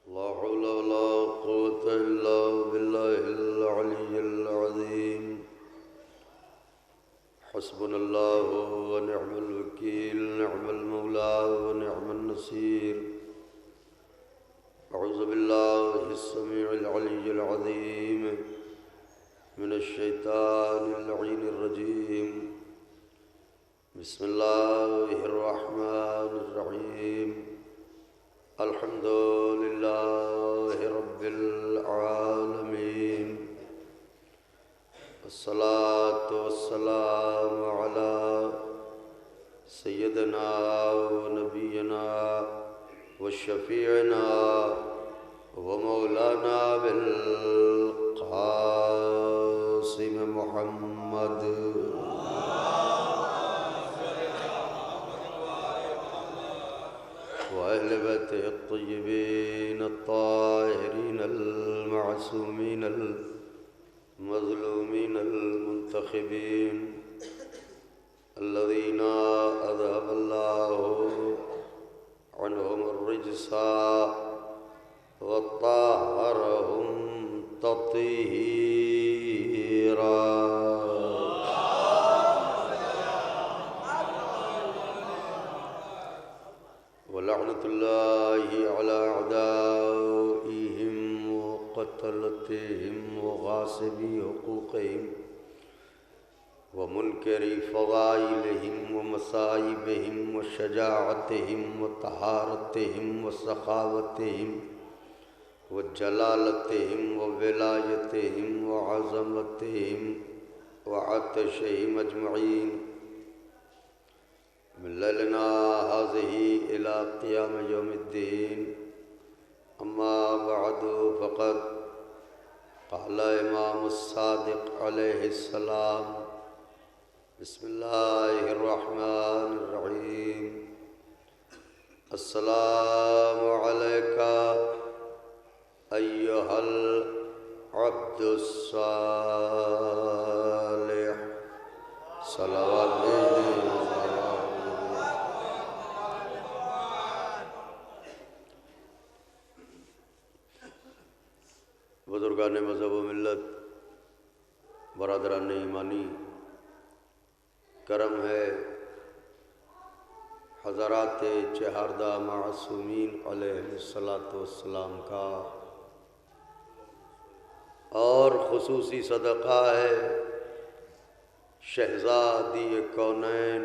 لا حول ولا قوة إلا بالله العلي العظيم. حسبنا الله ونعم الوكيل، نعم المولى ونعم النصير. أعوذ بالله السميع العلي العظيم من الشيطان اللعين الرجيم. بسم الله الرحمن الرحيم. الحمد لله رب العالمين، الصلاة والسلام على سيدنا ونبينا وشفيعنا ومولانا بالقاسم محمد وأهل بيته الطيبين الطاهرين المعصومين المظلومين المنتخبين الذين أذهب الله عنهم الرجس وطهرهم تطهيرا. ولعنة الله على أعدائهم وقتلتهم وغاصبي حقوقهم ومنكري فضائلهم ومصائبهم وشجاعتهم وطهارتهم وسخاوتهم وجلالتهم وولايتهم وعظمتهم وعطشهم أجمعين من ليلنا هذه إلى قيام يوم الدين. أما بعد فقد قال إمام الصادق عليه السلام: بسم الله الرحمن الرحيم. السلام عليك أيها العبد الصالح. صلوات بزرگان مذہب و ملت، برادران ایمانی، کرم ہے حضرات چہاردہ معصومین علیہ السلام کا، اور خصوصی صدقہ ہے شہزادی کونین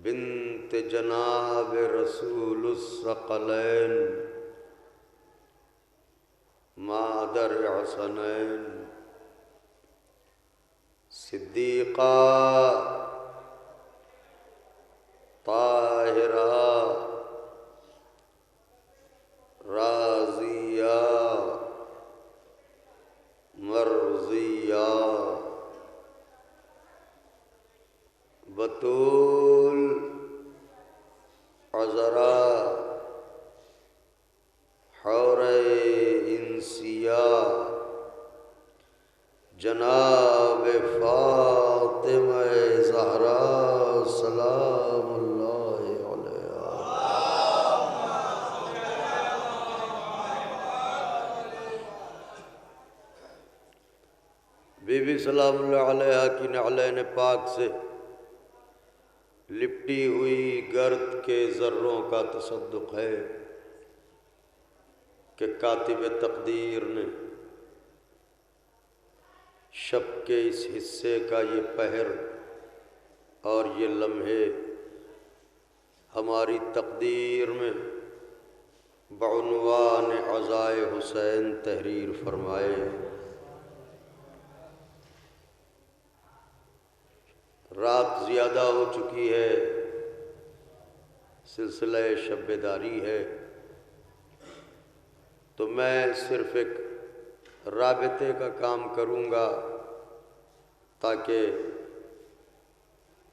بنت جناب رسول الثقلین مادر حسنین صدیقہ طاہرہ راضیہ مرضیہ بطول عذرا حور انسیہ جناب فاطمہ زہرا سلام اللہ علیہا. بی بی سلام اللہ علیہا کی نعلین پاک سے لپٹی ہوئی گرد کے ذروں کا تصدق ہے کہ کاتب تقدیر نے شب کے اس حصے کا یہ پہر اور یہ لمحے ہماری تقدیر میں بعنوان عزائے حسین تحریر فرمائے. رات زیادہ ہو چکی ہے، سلسلہ شب بیداری ہے، تو میں صرف ایک رابطے کا کام کروں گا تاکہ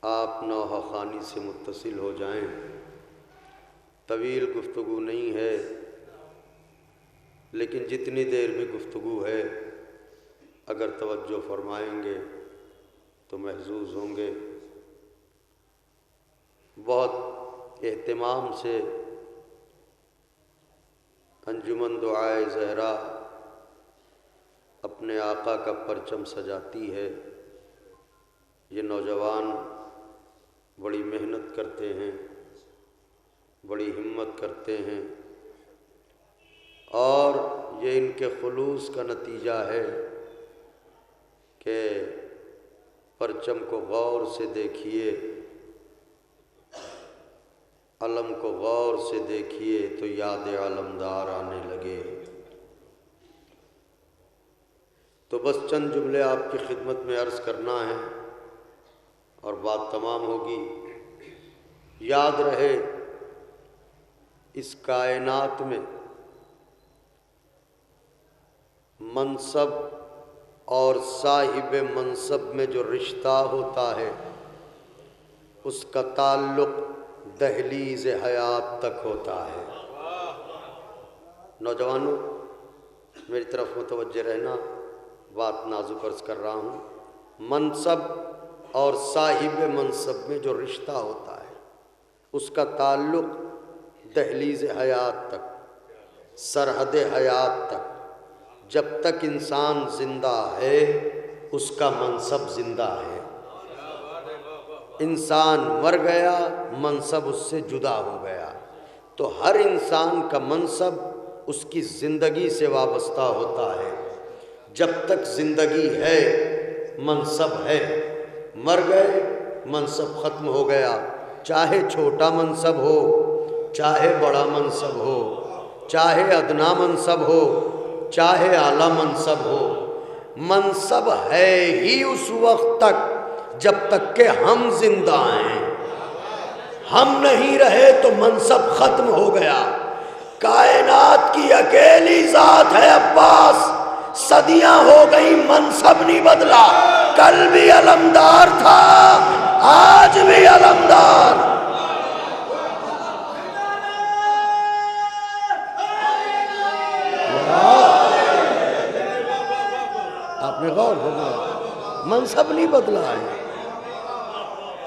آپ نوحہ خوانی سے متصل ہو جائیں. طویل گفتگو نہیں ہے، لیکن جتنی دیر بھی گفتگو ہے اگر توجہ فرمائیں گے تو محظوظ ہوں گے. بہت اہتمام سے انجمن دعائے زہرا اپنے آقا کا پرچم سجاتی ہے۔ یہ نوجوان بڑی محنت کرتے ہیں، بڑی ہمت کرتے ہیں، اور یہ ان کے خلوص کا نتیجہ ہے کہ پرچم کو غور سے دیکھیے، علم کو غور سے دیکھیے تو یاد علمدار آنے لگے۔ تو بس چند جملے آپ کی خدمت میں عرض کرنا ہے اور بات تمام ہوگی۔ یاد رہے اس کائنات میں منصب اور صاحب منصب میں جو رشتہ ہوتا ہے اس کا تعلق دہلیز حیات تک ہوتا ہے۔ نوجوانوں میری طرف متوجہ رہنا، بات نازک عرض کر رہا ہوں۔ منصب اور صاحب منصب میں جو رشتہ ہوتا ہے اس کا تعلق دہلیز حیات تک، سرحد حیات تک۔ جب تک انسان زندہ ہے اس کا منصب زندہ ہے، انسان مر گیا منصب اس سے جدا ہو گیا۔ تو ہر انسان کا منصب اس کی زندگی سے وابستہ ہوتا ہے۔ جب تک زندگی ہے منصب ہے، مر گئے منصب ختم ہو گیا، چاہے چھوٹا منصب ہو، چاہے بڑا منصب ہو، چاہے ادنا منصب ہو، چاہے اعلیٰ منصب ہو۔ منصب ہے ہی اس وقت تک جب تک کہ ہم زندہ ہیں۔ ہم نہیں رہے تو منصب ختم ہو گیا۔ کائنات کی اکیلی ذات ہے عباس، صدیاں ہو گئی منصب نہیں بدلا۔ کل بھی علمدار تھا، آج بھی علمدار۔ آپ نے غور ہو گیا، منصب نہیں بدلا ہے۔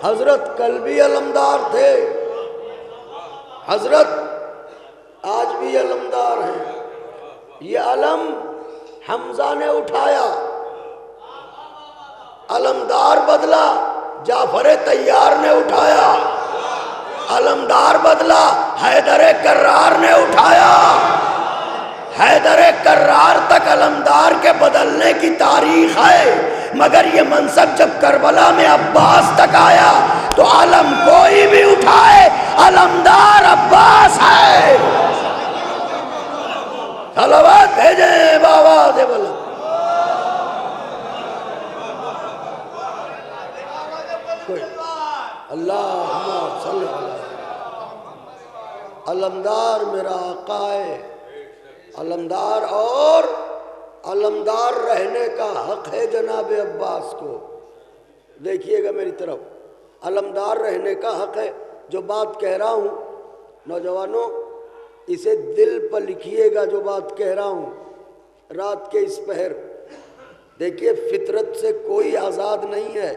حضرت کل بھی علمدار تھے، حضرت آج بھی علمدار ہیں۔ یہ علم حمزہ نے اٹھایا، علمدار بدلا جعفر طیار نے اٹھایا، علمدار بدلا حیدر کرار نے اٹھایا۔ حیدر کرار تک علمدار کے بدلنے کی تاریخ ہے، مگر یہ منصب جب کربلا میں عباس تک آیا تو علم کوئی بھی اٹھائے علمدار عباس ہے۔ صلوات بھیجیں بابا دے بلند۔ اللہم صلی اللہ علمدار میرا آقا ہے، علمدار، اور علمدار رہنے کا حق ہے جناب عباس کو۔ دیکھیے گا میری طرف، علمدار رہنے کا حق ہے۔ جو بات کہہ رہا ہوں نوجوانوں اسے دل پر لکھیے گا، جو بات کہہ رہا ہوں رات کے اس پہر۔ دیکھیے فطرت سے کوئی آزاد نہیں ہے۔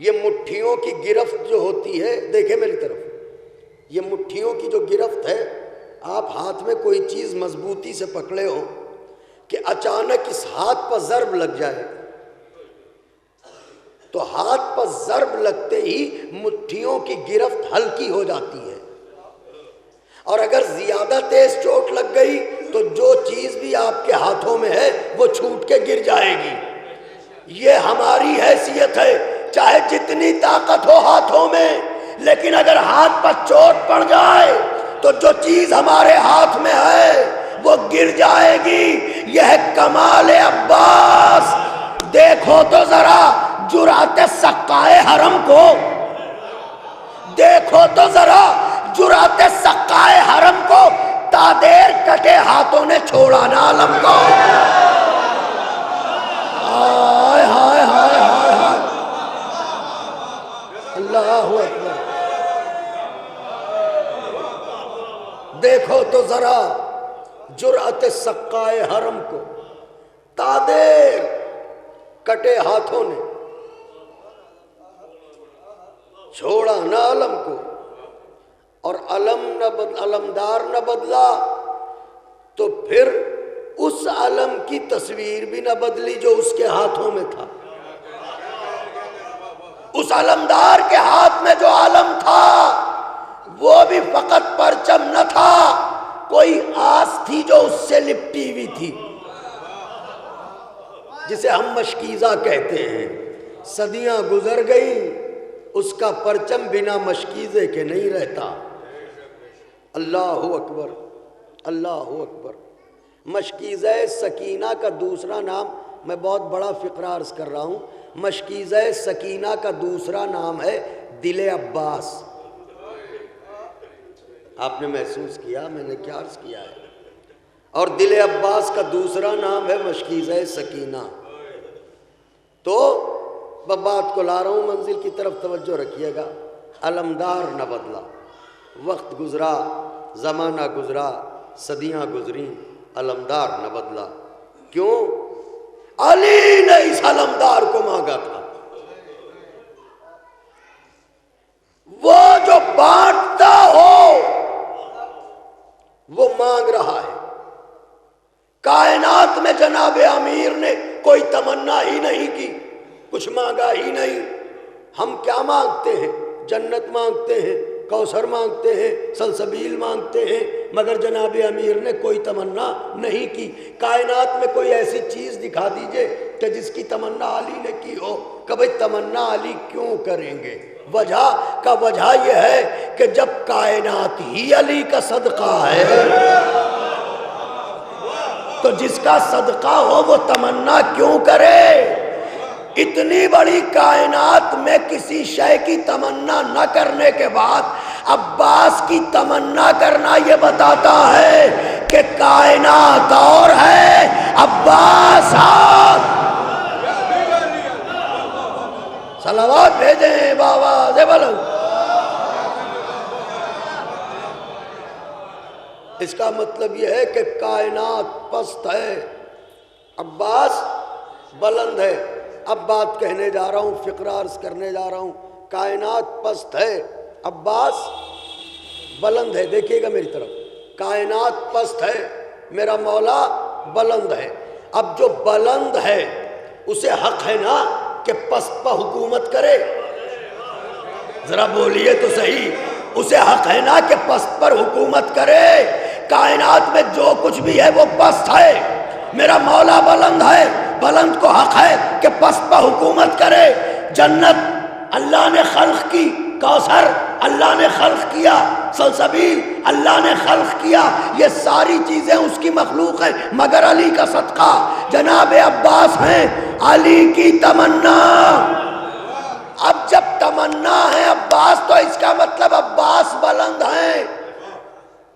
یہ مٹھیوں کی گرفت جو ہوتی ہے، دیکھیں میری طرف، یہ مٹھیوں کی جو گرفت ہے، آپ ہاتھ میں کوئی چیز مضبوطی سے پکڑے ہو کہ اچانک اس ہاتھ پر ضرب لگ جائے تو ہاتھ پر ضرب لگتے ہی مٹھیوں کی گرفت ہلکی ہو جاتی ہے، اور اگر زیادہ تیز چوٹ لگ گئی تو جو چیز بھی آپ کے ہاتھوں میں ہے وہ چھوٹ کے گر جائے گی۔ یہ ہماری حیثیت ہے، چاہے جتنی طاقت ہو ہاتھوں میں، لیکن اگر ہاتھ پر چوٹ پڑ جائے تو جو چیز ہمارے ہاتھ میں ہے وہ گر جائے گی۔ یہ ہے کمال عباس۔ دیکھو تو ذرا جرأت سقائے حرم کو، دیکھو تو ذرا جرأت سقائے حرم کو، تادیر کٹے ہاتھوں نے چھوڑا نا علم کو۔ ہائے ہائے ہائے ہائے ہائے، اللہ اکبر۔ دیکھو تو ذرا جرأت سقائے حرم کو، تادیر کٹے ہاتھوں نے چھوڑا نہ علم کو، اور علمدار نہ بدلا تو پھر اس علم کی تصویر بھی نہ بدلی جو اس کے ہاتھوں میں تھا. اس علمدار کے ہاتھ میں جو علم تھا وہ بھی فقط پرچم نہ تھا، کوئی آس تھی جو اس سے لپٹی ہوئی تھی، جسے ہم مشکیزہ کہتے ہیں. صدیاں گزر گئیں، اس کا پرچم بنا مشکیزے کے نہیں رہتا. اللہ اکبر، اللہ اکبر. مشکیزہ سکینہ کا دوسرا نام، میں بہت بڑا فقرہ عرض کر رہا ہوں، مشکیزہ سکینہ کا دوسرا نام ہے دل عباس. آپ نے محسوس کیا میں نے کیا عرض کیا ہے؟ اور دل عباس کا دوسرا نام ہے مشکیزہ سکینہ. تو بات کو لا رہا ہوں، منزل کی طرف توجہ رکھیے گا. علمدار نہ بدلا، وقت گزرا، زمانہ گزرا، صدیاں گزریں، علمدار نہ بدلا. کیوں؟ علی نے اس علمدار کو مانگا تھا. وہ جو بانٹتا ہو وہ مانگ رہا ہے. کائنات میں جناب امیر نے کوئی تمنا ہی نہیں کی، کچھ مانگا ہی نہیں. ہم کیا مانگتے ہیں؟ جنت مانگتے ہیں، کوثر مانگتے ہیں، سلسبیل مانگتے ہیں، مگر جناب امیر نے کوئی تمنا نہیں کی. کائنات میں کوئی ایسی چیز دکھا دیجئے کہ جس کی تمنا علی نے کی ہو. کہ بھئی تمنا علی کیوں کریں گے؟ وجہ یہ ہے کہ جب کائنات ہی علی کا صدقہ ہے تو جس کا صدقہ ہو وہ تمنا کیوں کرے؟ اتنی بڑی کائنات میں کسی شے کی تمنا نہ کرنے کے بعد عباس کی تمنا کرنا یہ بتاتا ہے کہ کائنات اور ہے، عباس اور. صلوات بھیجیں بابا سے بلند. اس کا مطلب یہ ہے کہ کائنات پست ہے، عباس بلند ہے. اب بات کہنے جا رہا ہوں، فقرہ عرض کرنے جا رہا ہوں. کائنات پست ہے، عباس بلند ہے. دیکھیے گا میری طرف، کائنات پست ہے، میرا مولا بلند ہے. اب جو بلند ہے اسے حق ہے نا کہ پست پر حکومت کرے؟ ذرا بولیے تو صحیح. اسے حق ہے نا کہ پست پر حکومت کرے. کائنات میں جو کچھ بھی ہے وہ پست ہے، میرا مولا بلند ہے، بلند کو حق ہے کہ پست پر حکومت کرے. جنت اللہ نے خلق کی، کوثر اللہ نے خلق کیا، سلسبیل اللہ نے خلق کیا، یہ ساری چیزیں اس کی مخلوق ہیں، مگر علی کا صدقہ جناب عباس ہیں. علی کی تمنا. اب جب تمنا ہے عباس تو اس کا مطلب عباس بلند ہیں،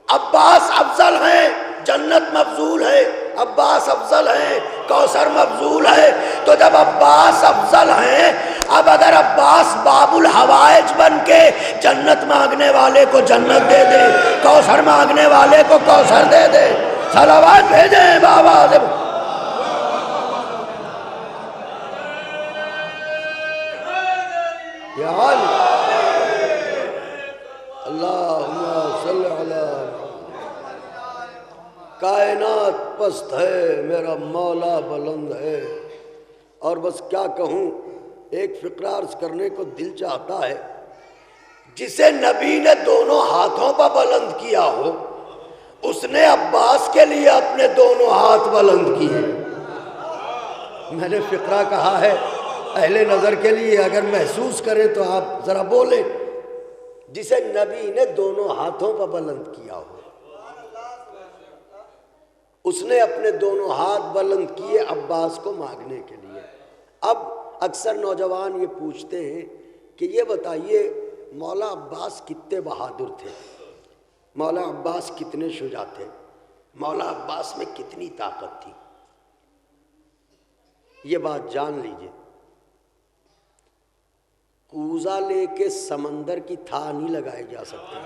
عباس افضل ہیں. جنت مفضول ہے، عباس افضل ہیں، کوثر مفضول ہے. تو جب عباس افضل ہیں، اب اگر عباس باب الحوائج بن کے جنت مانگنے والے کو جنت دے دے، کوثر مانگنے والے کو کوثر دے دے. صلوات بھیجیں بابا سے. یا اللہم صلی علی. کائنات پست ہے، میرا مولا بلند ہے. اور بس کیا کہوں، ایک فقرہ عرض کرنے کو دل چاہتا ہے. جسے نبی نے دونوں ہاتھوں پر بلند کیا ہو، اس نے عباس کے لیے اپنے دونوں ہاتھ بلند کیے. میں نے فقرہ کہا ہے اہل نظر کے لیے، اگر محسوس کریں تو آپ ذرا بولیں. جسے نبی نے دونوں ہاتھوں پر بلند کیا ہو، اس نے اپنے دونوں ہاتھ بلند کیے عباس کو مانگنے کے لیے. اب اکثر نوجوان یہ پوچھتے ہیں کہ یہ بتائیے مولا عباس کتنے بہادر تھے، مولا عباس کتنے شجاع تھے، مولا عباس میں کتنی طاقت تھی. یہ بات جان لیجئے، کوزہ لے کے سمندر کی تھا نہیں لگائی جا سکتی.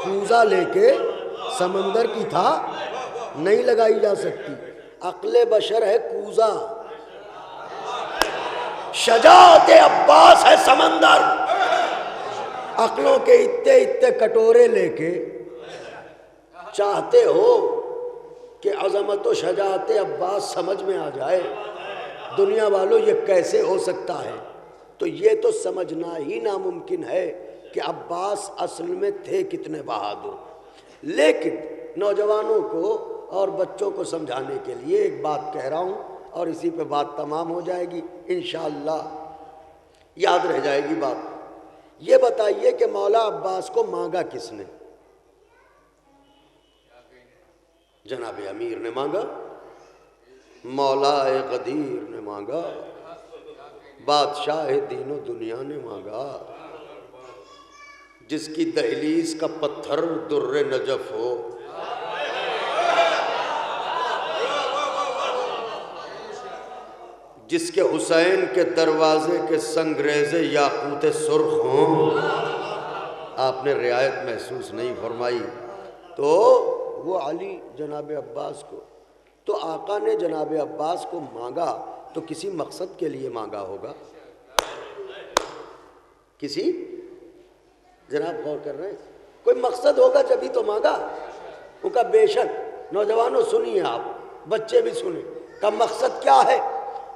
کوزہ لے کے سمندر کی تھا نہیں لگائی جا سکتی. عقل بشر ہے کوزہ، شجاعت عباس ہے سمندر. عقلوں کے اتنے اتنے کٹورے لے کے چاہتے ہو کہ عظمت و شجاعت عباس سمجھ میں آ جائے، دنیا والوں یہ کیسے ہو سکتا ہے؟ تو یہ تو سمجھنا ہی ناممکن ہے کہ عباس اصل میں تھے کتنے بہادر۔ لیکن نوجوانوں کو اور بچوں کو سمجھانے کے لیے ایک بات کہہ رہا ہوں، اور اسی پہ بات تمام ہو جائے گی انشاءاللہ، یاد رہ جائے گی بات۔ یہ بتائیے کہ مولا عباس کو مانگا کس نے؟ جناب امیر نے مانگا، مولا غدیر نے مانگا، بادشاہ دین و دنیا نے مانگا، جس کی دہلیز کا پتھر در نجف ہو، جس کے حسین کے دروازے کے سنگریزے یاقوت سرخ ہوں۔ آپ نے رعایت محسوس نہیں فرمائی، تو وہ علی جناب عباس کو، تو آقا نے جناب عباس کو مانگا تو کسی مقصد کے لیے مانگا ہوگا، کسی، جناب غور کر رہے ہیں، کوئی مقصد ہوگا جبھی تو مانگا۔ ان کا بے شک، نوجوانوں سنیے، آپ بچے بھی سنیں، کا مقصد کیا ہے؟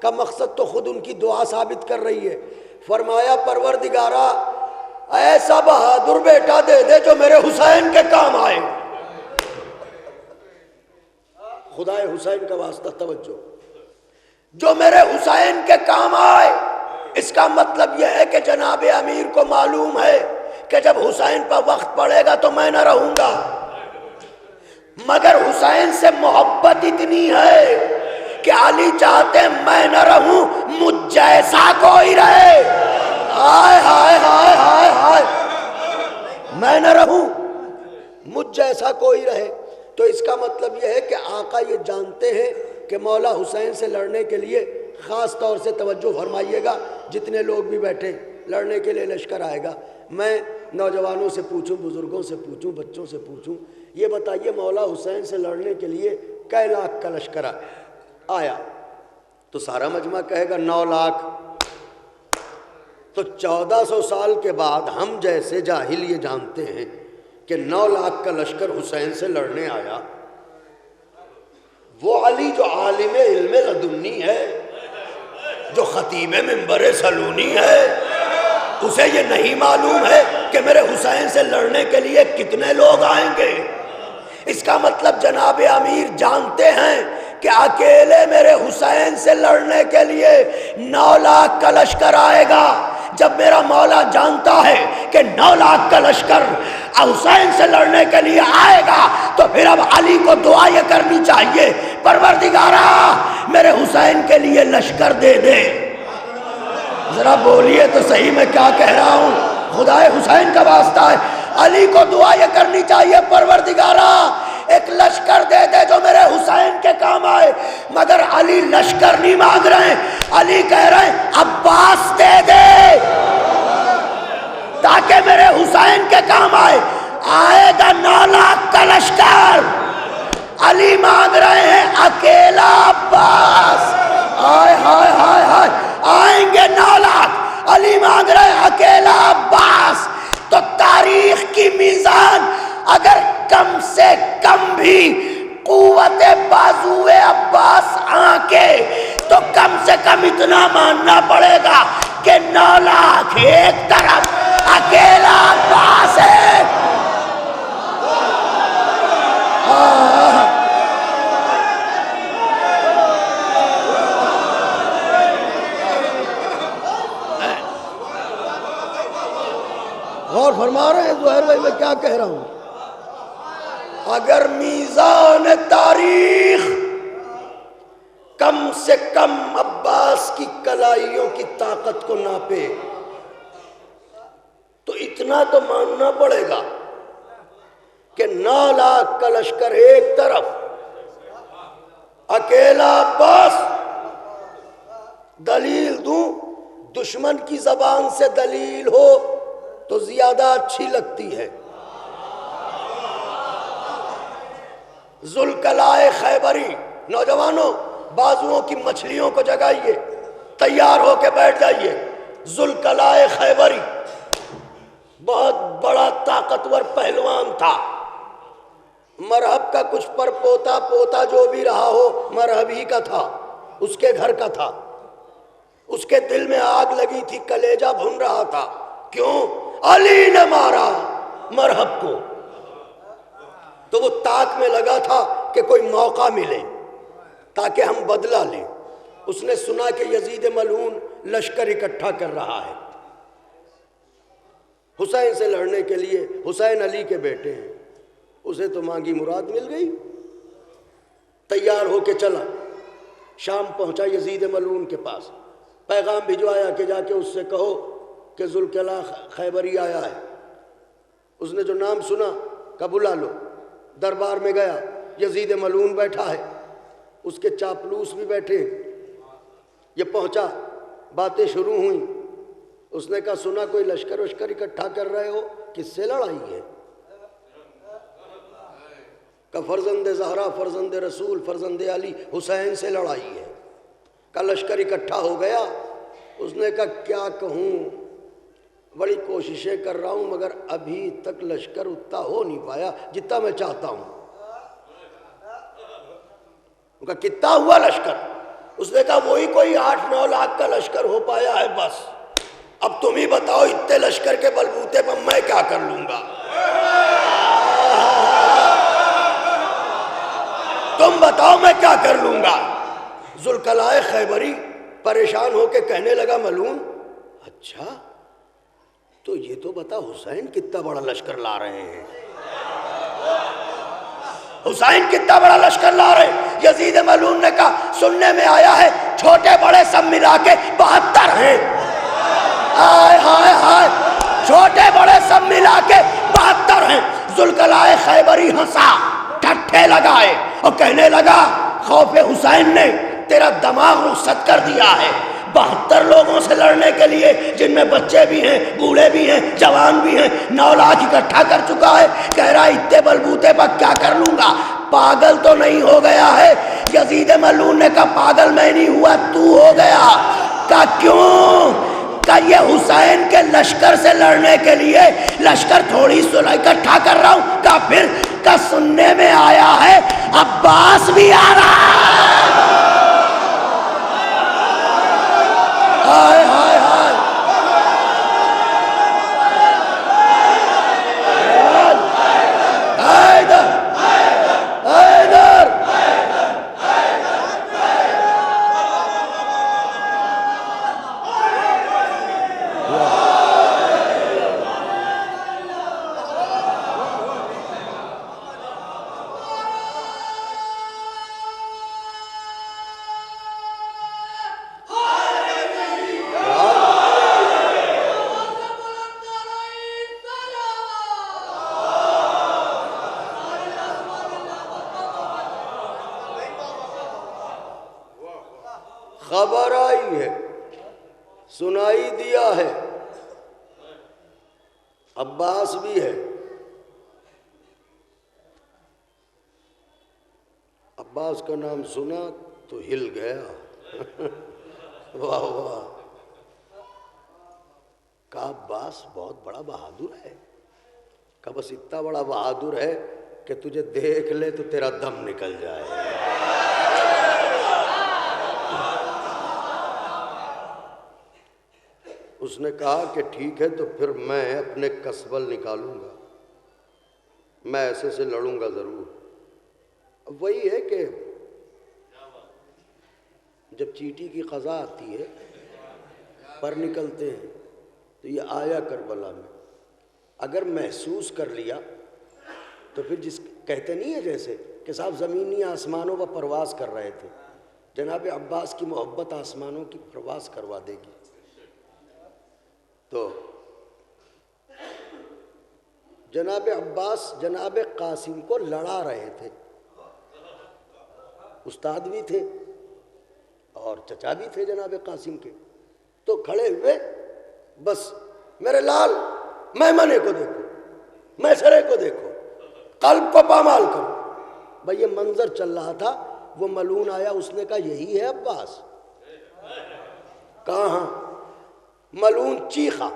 کا مقصد تو خود ان کی دعا ثابت کر رہی ہے۔ فرمایا پروردگارا ایسا بہادر بیٹا دے دے جو میرے حسین کے کام آئے۔ خدائے حسین کا واسطہ توجہ، جو میرے حسین کے کام آئے۔ اس کا مطلب یہ ہے کہ جناب امیر کو معلوم ہے کہ جب حسین پر وقت پڑے گا تو میں نہ رہوں گا، مگر حسین سے محبت اتنی ہے کہ علی چاہتے میں نہ رہوں، مجھ جیسا کوئی رہے۔ ہائے ہائے ہائے ہائے ہائے، میں نہ رہوں، مجھ جیسا کوئی رہے۔ تو اس کا مطلب یہ ہے کہ آقا یہ جانتے ہیں کہ مولا حسین سے لڑنے کے لیے خاص طور سے توجہ فرمائیے گا، جتنے لوگ بھی بیٹھے، لڑنے کے لیے لشکر آئے گا۔ میں نوجوانوں سے پوچھوں، بزرگوں سے پوچھوں، بچوں سے پوچھوں، یہ بتائیے مولا حسین سے لڑنے کے لیے کئی لاکھ کا لشکر آیا؟ تو سارا مجمع کہے گا 9 لاکھ۔ تو 1400 سال کے بعد ہم جیسے جاہل یہ جانتے ہیں کہ 9 لاکھ کا لشکر حسین سے لڑنے آیا۔ وہ علی جو عالم علم لدنی ہے، جو خطیب منبر سلونی ہے، اسے یہ نہیں معلوم ہے کہ میرے حسین سے لڑنے کے لیے کتنے لوگ آئیں گے۔ اس کا مطلب جناب امیر جانتے ہیں کہ اکیلے میرے حسین سے لڑنے کے لیے 9 لاکھ کا لشکر آئے گا۔ جب میرا مولا جانتا ہے کہ 9 لاکھ کا لشکر حسین سے لڑنے کے لیے آئے گا، تو پھر اب علی کو دعا یہ کرنی چاہیے، پروردگارا میرے حسین کے لیے لشکر دے دے۔ ذرا بولیے تو صحیح میں کیا کہہ رہا ہوں، خدائے حسین کا واسطہ ہے۔ علی کو دعا یہ کرنی چاہیے، پروردگارا ایک لشکر دے دے جو میرے حسین کے کام آئے۔ مگر علی لشکر نہیں مانگ رہے ہیں، علی کہہ رہے ہیں عباس دے دے تاکہ میرے حسین کے کام آئے۔ آئے گا 9 لاکھ کا لشکر، علی مانگ رہے ہیں اکیلا عباس۔ ہائے ہائے ہائے ہائے، آئیں گے 9 لاکھ، علی مانگ رہے ہیں اکیلا عباس۔ تو تاریخ کی میزان اگر کم سے کم بھی قوت بازو عباس آنکے تو کم سے کم اتنا ماننا پڑے گا کہ 9 لاکھ ایک طرف، اکیلا عباس ہے۔ غور فرما رہے ہیں زہیر بھائی میں کیا کہہ رہا ہوں؟ اگر میزان تاریخ کم سے کم عباس کی کلائیوں کی طاقت کو ناپے تو اتنا تو ماننا پڑے گا کہ 9 لاکھ کا لشکر ایک طرف، اکیلا عباس۔ دلیل دوں، دشمن کی زبان سے دلیل ہو تو زیادہ اچھی لگتی ہے۔ ذوالقلائے خیبری، نوجوانوں بازوؤں کی مچھلیوں کو جگائیے، تیار ہو کے بیٹھ جائیے۔ ذوالقلائے خیبری بہت بڑا طاقتور پہلوان تھا، مرہب کا کچھ پر پوتا جو بھی رہا ہو مرہب ہی کا تھا، اس کے گھر کا تھا۔ اس کے دل میں آگ لگی تھی، کلیجہ بھن رہا تھا، کیوں؟ علی نے مارا مرہب کو۔ تو وہ طاق میں لگا تھا کہ کوئی موقع ملے تاکہ ہم بدلہ لیں۔ اس نے سنا کہ یزید ملعون لشکر اکٹھا کر رہا ہے حسین سے لڑنے کے لیے، حسین علی کے بیٹے ہیں، اسے تو مانگی مراد مل گئی، تیار ہو کے چلا، شام پہنچا یزید ملعون کے پاس، پیغام بھجوایا کہ جا کے اس سے کہو کہ ذوالکلاء خیبری آیا ہے۔ اس نے جو نام سنا کہ بلا لو، دربار میں گیا، یزید ملعون بیٹھا ہے، اس کے چاپلوس بھی بیٹھے ہیں۔ یہ پہنچا، باتیں شروع ہوئیں، اس نے کہا سنا کوئی لشکر وشکر اکٹھا کر رہے ہو، کس سے لڑائی ہے؟ کہ فرزند زہرا، فرزند رسول، فرزند علی حسین سے لڑائی ہے۔ کہ لشکر اکٹھا ہو گیا۔ اس نے کہا کیا کہوں، بڑی کوششیں کر رہا ہوں مگر ابھی تک لشکر اتنا ہو نہیں پایا جتنا میں چاہتا ہوں۔ کہا کتنا ہوا لشکر؟ اس نے کہا وہی کوئی 8-9 لاکھ کا لشکر ہو پایا ہے بس۔ اب تم ہی بتاؤ اتنے لشکر کے بلبوتے پر میں کیا کر لوں گا؟ تم بتاؤ میں کیا کر لوں گا؟ ذوالکلاء خیبری پریشان ہو کے کہنے لگا ملعون اچھا تو یہ تو بتا حسین کتنا بڑا لشکر لا رہے ہیں، حسین کتنا بڑا لشکر لا رہے ہیں؟ یزید ملعون نے کہا سننے میں آیا ہے چھوٹے بڑے سب ملا کے 72 ہیں۔ ہائے ہائے ہائے، چھوٹے بڑے سب ملا کے 72 ہیں۔ ذوالکلاء خیبری ہنسا، ٹھٹھے لگائے اور کہنے لگا خوف حسین نے تیرا دماغ رخصت کر دیا ہے۔ 72 لوگوں سے لڑنے کے لیے جن میں بچے بھی ہیں، بوڑھے بھی ہیں، جوان بھی ہیں، 9 لاکھ اکٹھا کر چکا ہے، کہہ رہا اتنے بلبوتے پر کیا کر لوں گا؟ پاگل تو نہیں ہو گیا ہے؟ یزید ملعون نے کہا پاگل میں نہیں ہوا، تو ہو گیا۔ کہا کیوں؟ کہ یہ حسین کے لشکر سے لڑنے کے لیے لشکر تھوڑی سنا اکٹھا کر رہا ہوں۔ کہ پھر کہ سننے میں آیا ہے عباس بھی آ رہا ہے۔ ہائے ہائے ہائے، حیدر حیدر، خبر آئی ہے، سنائی دیا ہے، عباس بھی ہے۔ عباس کا نام سنا تو ہل گیا۔ واہ واہ، کہا عباس بہت بڑا بہادر ہے، کہا بس اتنا بڑا بہادر ہے کہ تجھے دیکھ لے تو تیرا دم نکل جائے۔ اس نے کہا کہ ٹھیک ہے تو پھر میں اپنے کسبل نکالوں گا، میں ایسے سے لڑوں گا ضرور۔ وہی ہے کہ جب چیٹی کی قضا آتی ہے، پر نکلتے ہیں، تو یہ آیا کربلا میں اگر محسوس کر لیا تو پھر جس کہتے نہیں ہے جیسے کہ صاحب زمینی آسمانوں پر پرواز کر رہے تھے، جناب عباس کی محبت آسمانوں کی پرواز کروا دے گی۔ تو جناب عباس جناب قاسم کو لڑا رہے تھے، استاد بھی تھے اور چچا بھی تھے جناب قاسم کے، تو کھڑے ہوئے بس میرے لال میمنے کو دیکھو، میسرے کو دیکھو، قلب کو پامال کرو۔ بھئی یہ منظر چل رہا تھا، وہ ملعون آیا، اس نے کہا یہی ہے عباس؟ کہاں؟ ملعون چیخا،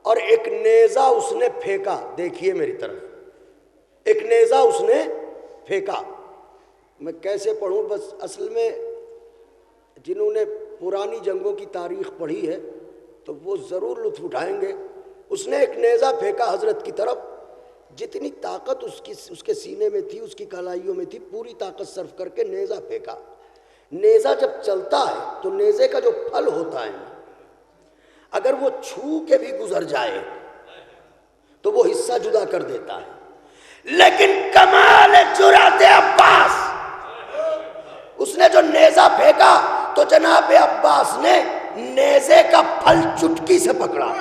اور ایک نیزہ اس نے پھینکا، دیکھیے میری طرف، ایک نیزہ اس نے پھینکا۔ میں کیسے پڑھوں، بس اصل میں جنہوں نے پرانی جنگوں کی تاریخ پڑھی ہے تو وہ ضرور لطف اٹھائیں گے۔ اس نے ایک نیزہ پھینکا حضرت کی طرف، جتنی طاقت اس کے سینے میں تھی، اس کی کلائیوں میں تھی، پوری طاقت صرف کر کے نیزہ پھینکا۔ نیزہ جب چلتا ہے تو نیزے کا جو پھل ہوتا ہے اگر وہ چھو کے بھی گزر جائے تو وہ حصہ جدا کر دیتا ہے۔ لیکن کمال جرأت عباس، اس نے جو نیزہ پھینکا تو جناب عباس نے نیزے کا پھل چٹکی سے پکڑا۔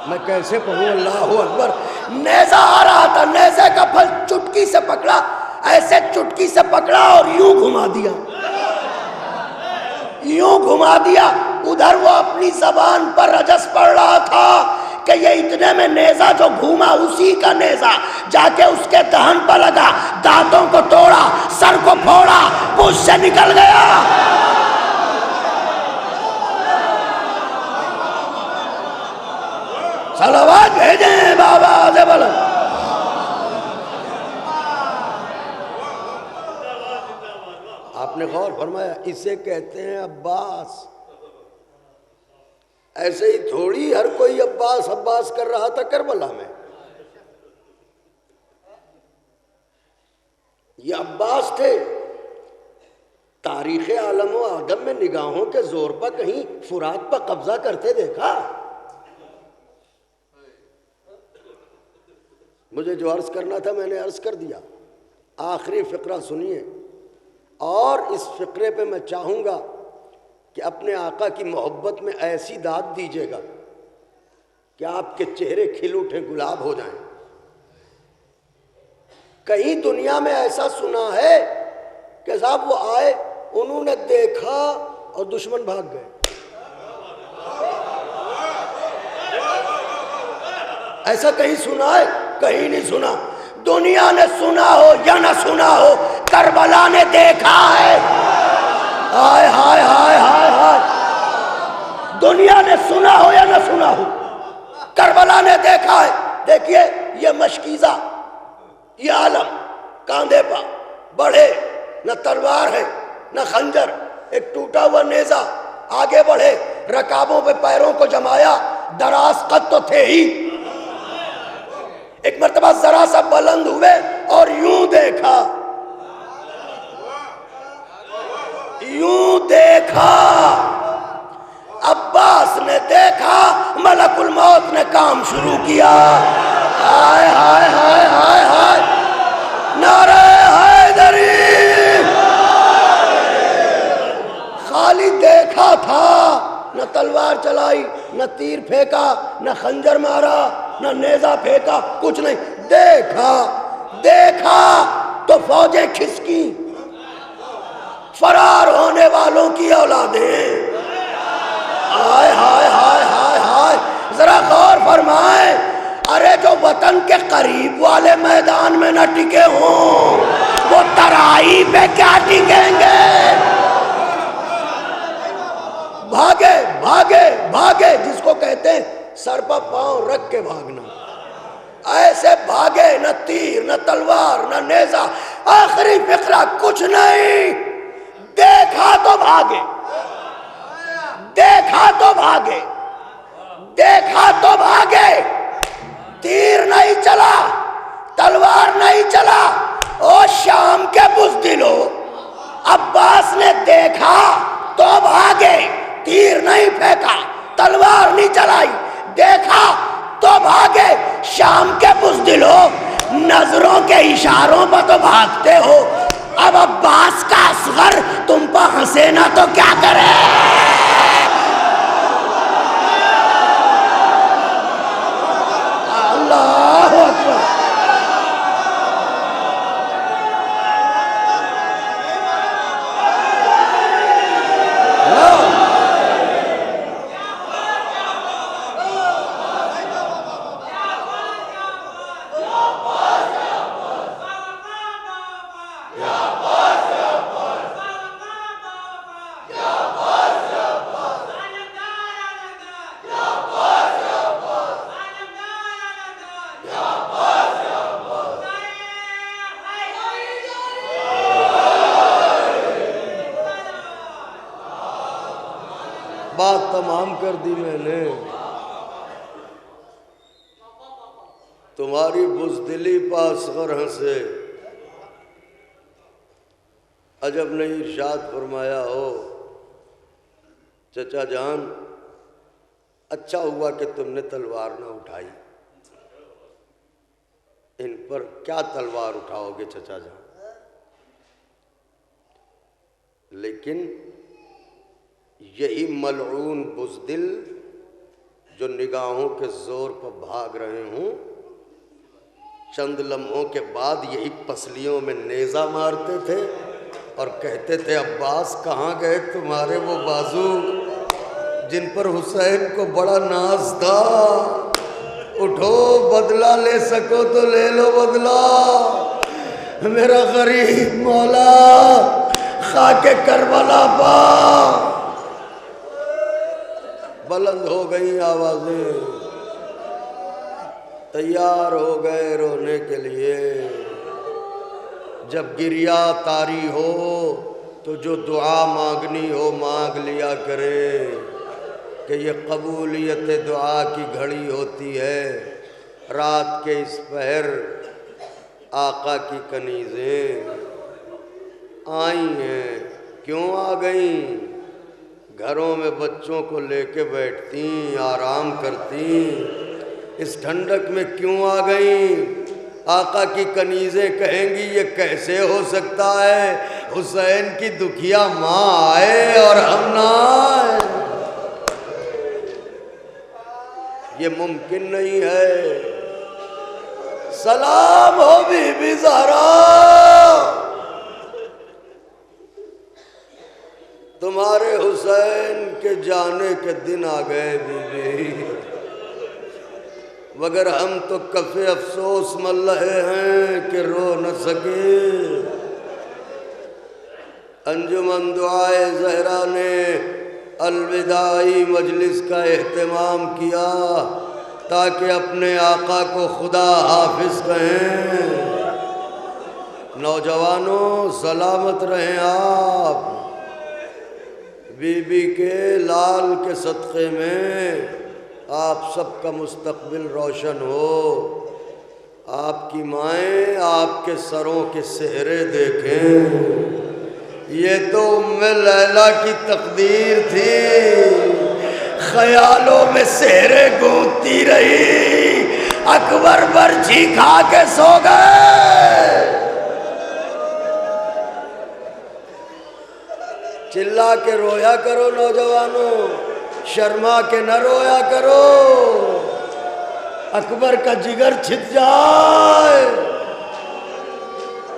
میں کیسے پڑھوں، اللہ اکبر۔ نیزہ آ رہا تھا، نیزے کا پھل چٹکی سے پکڑا، ایسے چٹکی سے پکڑا اور یوں گھما دیا، یوں گھما دیا۔ ادھر وہ اپنی زبان پر رجس پڑھ رہا تھا کہ یہ اتنے میں نیزہ جو گھوما اسی کا نیزہ جا کے اس کے دہن پر لگا، دانتوں کو توڑا، سر کو پھوڑا، پوچھ سے نکل گیا۔ صلوات بھیجیں بابا سے بلند۔ آپ نے غور فرمایا، اسے کہتے ہیں عباس۔ ایسے ہی تھوڑی ہر کوئی عباس عباس کر رہا تھا کربلا میں، یہ عباس تھے۔ تاریخ عالم و آدم میں نگاہوں کے زور پر کہیں فرات پر قبضہ کرتے دیکھا؟ مجھے جو عرض کرنا تھا میں نے عرض کر دیا۔ آخری فقرہ سنیے، اور اس فقرے پہ میں چاہوں گا کہ اپنے آقا کی محبت میں ایسی داد دیجیے گا کہ آپ کے چہرے کھل اٹھیں، گلاب ہو جائیں۔ کہیں دنیا میں ایسا سنا ہے کہ صاحب وہ آئے، انہوں نے دیکھا اور دشمن بھاگ گئے؟ ایسا کہیں سنا ہے؟ کہیں نہیں سنا۔ دنیا نے سنا ہو یا نہ سنا ہو، کربلا نے دیکھا ہے۔ ہائے ہائے ہائے ہائے ہائے، دنیا نے سنا ہو یا نہ سنا ہو، کربلا نے دیکھا ہے۔ دیکھیے یہ مشکیزہ، یہ عالم کاندھے پا بڑھے، نہ تلوار ہے نہ خنجر، ایک ٹوٹا ہوا نیزہ، آگے بڑھے، رکابوں پہ پیروں کو جمایا، دراز قد تو تھے ہی۔ ایک مرتبہ ذرا سا بلند ہوئے اور یوں دیکھا، یوں دیکھا۔ عباس نے دیکھا، ملک الموت نے کام شروع کیا۔ ہائے ہائے ہائے ہائے ہائے، نعرہ حیدری۔ خالی دیکھا تھا، نہ تلوار چلائی، نہ تیر پھینکا، نہ خنجر مارا، نہ نیزہ پھینکا، کچھ نہیں۔ دیکھا، دیکھا تو فوجیں کھسکی، فرار ہونے والوں کی اولادیں۔ ہائے ہائے ہائے ہائے ہائے، ذرا غور فرمائیں۔ ارے جو وطن کے قریب والے میدان میں نہ ٹکے ہوں، وہ ترائی پہ کیا ٹکیں گے؟ بھاگے بھاگے بھاگے، جس کو کہتے ہیں سر پر پاؤں رکھ کے بھاگنا۔ ایسے بھاگے، نہ تیر نہ تلوار نہ نیزہ۔ آخری فقرہ کچھ نہیں، دیکھا تو بھاگے، دیکھا تو بھاگے، دیکھا تو بھاگے۔ تیر نہیں چلا، تلوار نہیں چلا۔ او شام کے بزدلو، عباس نے دیکھا تو بھاگے، تیر نہیں پھینکا، تلوار نہیں چلائی، دیکھا تو بھاگے۔ شام کے بزدلو، نظروں کے اشاروں پر تو بھاگتے ہو، اب عباس کا اصغر تم پر ہنسے نہ تو کیا کرے؟ اللہ اکبر۔ بات تمام کر دی میں نے۔ تمہاری بزدلی پہ اصغر ہنسے، عجب نہیں ارشاد فرمایا ہو چچا جان اچھا ہوا کہ تم نے تلوار نہ اٹھائی، ان پر کیا تلوار اٹھاؤ گے چچا جان؟ لیکن یہی ملعون بزدل جو نگاہوں کے زور پر بھاگ رہے ہوں، چند لمحوں کے بعد یہی پسلیوں میں نیزہ مارتے تھے اور کہتے تھے عباس کہاں گئے تمہارے وہ بازو جن پر حسین کو بڑا ناز تھا، اٹھو بدلہ لے سکو تو لے لو بدلہ، میرا غریب مولا خاک کربلا پا۔ بلند ہو گئی آوازیں، تیار ہو گئے رونے کے لیے۔ جب گریا طاری ہو تو جو دعا مانگنی ہو مانگ لیا کرے، کہ یہ قبولیت دعا کی گھڑی ہوتی ہے۔ رات کے اس پہر آقا کی کنیزیں آئی ہیں، کیوں آ گئیں؟ گھروں میں بچوں کو لے کے بیٹھتی آرام کرتی، اس ٹھنڈک میں کیوں آ گئیں؟ آقا کی کنیزیں کہیں گی یہ کیسے ہو سکتا ہے حسین کی دکھیا ماں آئے اور ہم نہ آئے، یہ ممکن نہیں ہے۔ سلام ہو بی بی زہرا، تمہارے حسین کے جانے کے دن آ گئے بی بی، مگر ہم تو کف افسوس مل رہے ہیں کہ رو نہ سکے۔ انجمن دعائے زہرا نے الوداعی مجلس کا اہتمام کیا تاکہ اپنے آقا کو خدا حافظ کہیں۔ نوجوانوں سلامت رہیں آپ، بی بی کے لال کے صدقے میں آپ سب کا مستقبل روشن ہو۔ آپ کی مائیں آپ کے سروں کے سہرے دیکھیں، یہ تو ام لیلا کی تقدیر تھی، خیالوں میں سہرے گونجتی رہی، اکبر برچھی کھا کے سو گئے۔ چلا کے رویا کرو نوجوانوں، شرما کے نہ رویا کرو، اکبر کا جگر چھت جائے۔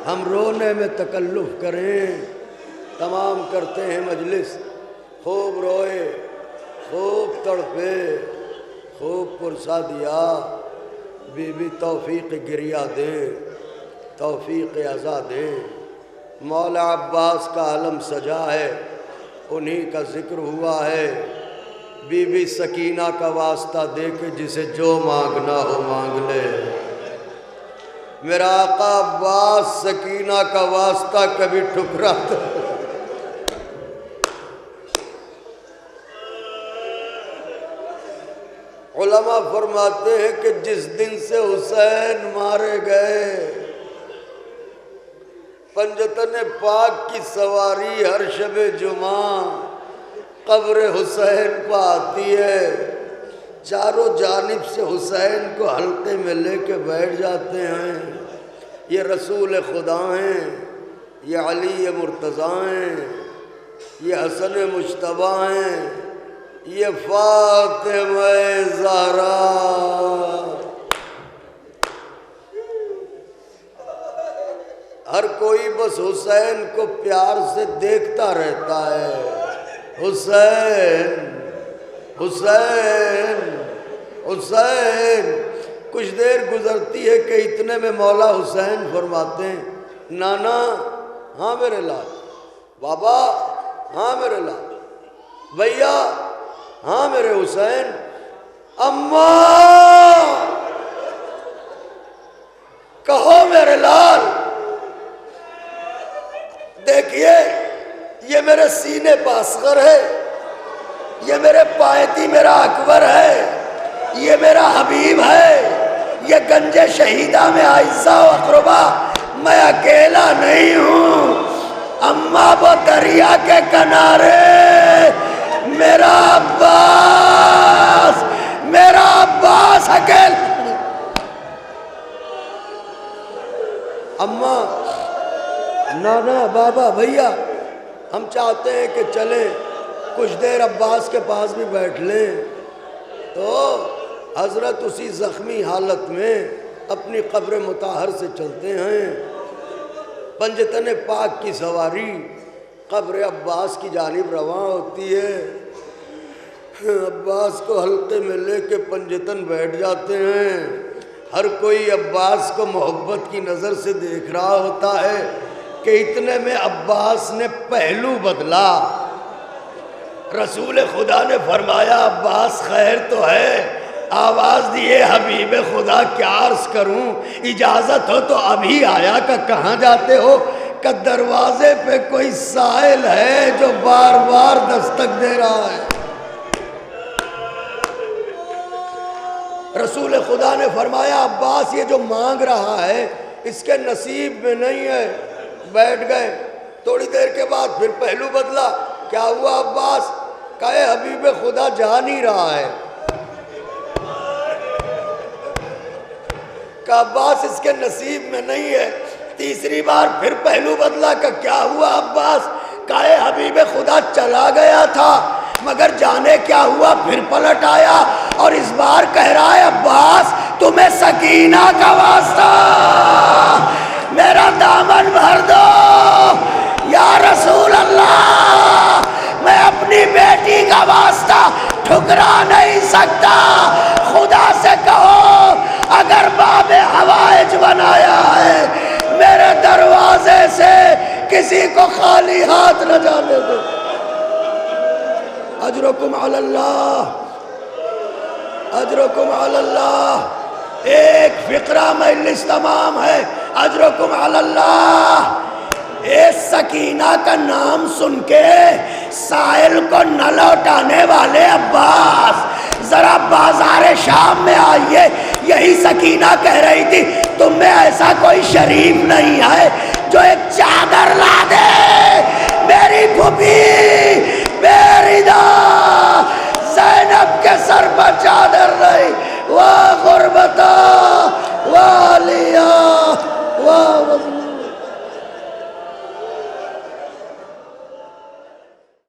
ہم رونے میں تکلف کریں، تمام کرتے ہیں مجلس، خوب روئے، خوب تڑپے، خوب پرسا دیا۔ بی بی توفیق گریہ دیں، توفیق عزا دیں۔ مولا عباس کا علم سجا ہے، انہی کا ذکر ہوا ہے۔ بی بی سکینہ کا واسطہ دے کے جسے جو مانگنا ہو مانگ لے۔ میرا آقا عباس سکینہ کا واسطہ کبھی ٹھکراتا علماء فرماتے ہیں کہ جس دن سے حسین مارے گئے، پنجتن پاک کی سواری ہر شب جمعہ قبر حسین پہ آتی ہے، چاروں جانب سے حسین کو حلقے میں لے کے بیٹھ جاتے ہیں۔ یہ رسول خدا ہیں، یہ علی مرتضیٰ ہیں، یہ حسن مجتبیٰ ہیں، یہ فاطمہ زہرا۔ ہر کوئی بس حسین کو پیار سے دیکھتا رہتا ہے، حسین حسین حسین۔ کچھ دیر گزرتی ہے کہ اتنے میں مولا حسین فرماتے ہیں، نانا ہاں میرے لال، بابا ہاں میرے لال، بھیا ہاں میرے حسین، اماں کہو میرے لال۔ دیکھیے یہ میرے سینے پہ اصغر ہے، یہ میرے پایتی میرا اکبر ہے، یہ میرا حبیب ہے، یہ گنج شہیدہ میں اعزا و اقربا، میں اکیلا نہیں ہوں۔ اما وہ دریا کے کنارے میرا عباس، میرا عباس اکیلا۔ اما، نانا، بابا، بھیا، ہم چاہتے ہیں کہ چلیں کچھ دیر عباس کے پاس بھی بیٹھ لیں، تو حضرت اسی زخمی حالت میں اپنی قبر مطہر سے چلتے ہیں۔ پنجتن پاک کی سواری قبر عباس کی جانب رواں ہوتی ہے۔ عباس کو حلقے میں لے کے پنجتن بیٹھ جاتے ہیں۔ ہر کوئی عباس کو محبت کی نظر سے دیکھ رہا ہوتا ہے کہ اتنے میں عباس نے پہلو بدلا۔ رسول خدا نے فرمایا عباس خیر تو ہے؟ آواز دیے حبیب خدا کیا عرض کروں، اجازت ہو تو ابھی آیا کہ کہاں جاتے ہو؟ کہ دروازے پہ کوئی سائل ہے جو بار بار دستک دے رہا ہے۔ رسول خدا نے فرمایا عباس یہ جو مانگ رہا ہے اس کے نصیب میں نہیں ہے۔ بیٹھ گئے، تھوڑی دیر کے بعد پھر پہلو بدلا۔ کیا ہوا عباس؟ کہے حبیب خدا جا نہیں رہا ہے۔ کہ عباس اس کے نصیب میں نہیں ہے۔ تیسری بار پھر پہلو بدلا کہ کیا ہوا عباس؟ کہے حبیب خدا چلا گیا تھا مگر جانے کیا ہوا پھر پلٹ آیا، اور اس بار کہہ رہا ہے عباس تمہیں سکینہ کا واسطہ میرا دامن بھر دو۔ یا رسول اللہ، میں اپنی بیٹی کا واسطہ ٹھکرا نہیں سکتا۔ خدا سے کہو اگر باب حوائج بنایا ہے میرے دروازے سے کسی کو خالی ہاتھ نہ جانے دو۔ اجرکم علی اللہ، اجرکم علی اللہ۔ ایک فقرہ مجلس تمام ہے، اجرکم علی اللہ۔ اس سکینہ کا نام سن کے سائل کو نہ لوٹانے والے عباس ذرا بازار شام میں آئیے۔ یہی سکینہ کہہ رہی تھی تم میں ایسا کوئی شریف نہیں ہے جو ایک چادر لا دے۔ میری پھوپھی، میری داں زینب کے سر پر چادر نہیں، واہ غربتا، واہ علیہ، واہ